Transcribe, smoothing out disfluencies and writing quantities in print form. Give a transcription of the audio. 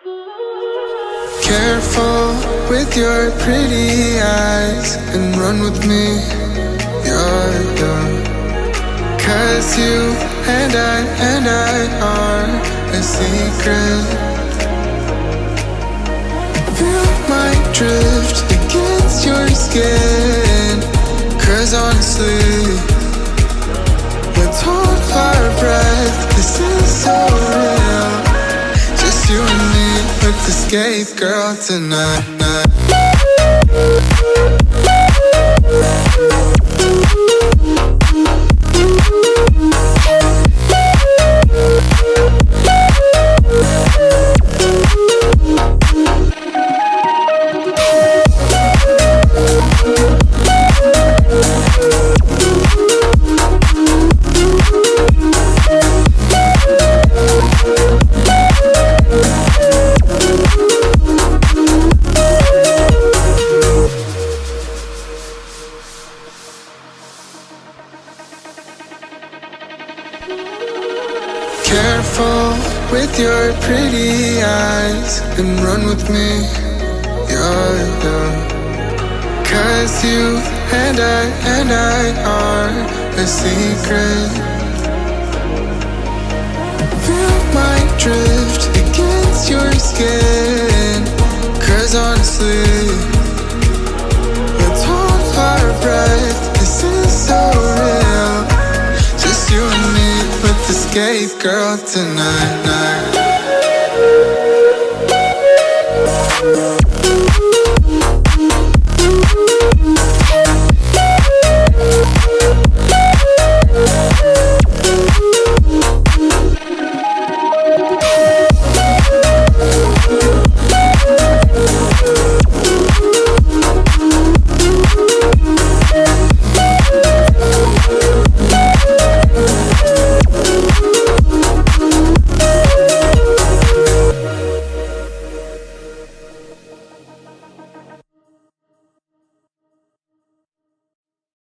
Careful with your pretty eyes and run with me, you're done. 'Cause you and I are a secret. Feel my drift against your skin. 'Cause honestly, let's hold our breath. This is so real. Just you and me, let's escape, girl, tonight. Careful with your pretty eyes and run with me, you're done. 'Cause you and I are a secret. Feel my drift against your skin. 'Cause honestly, let's hold our breath. This is so real. Just you and me, let's escape, girl, tonight.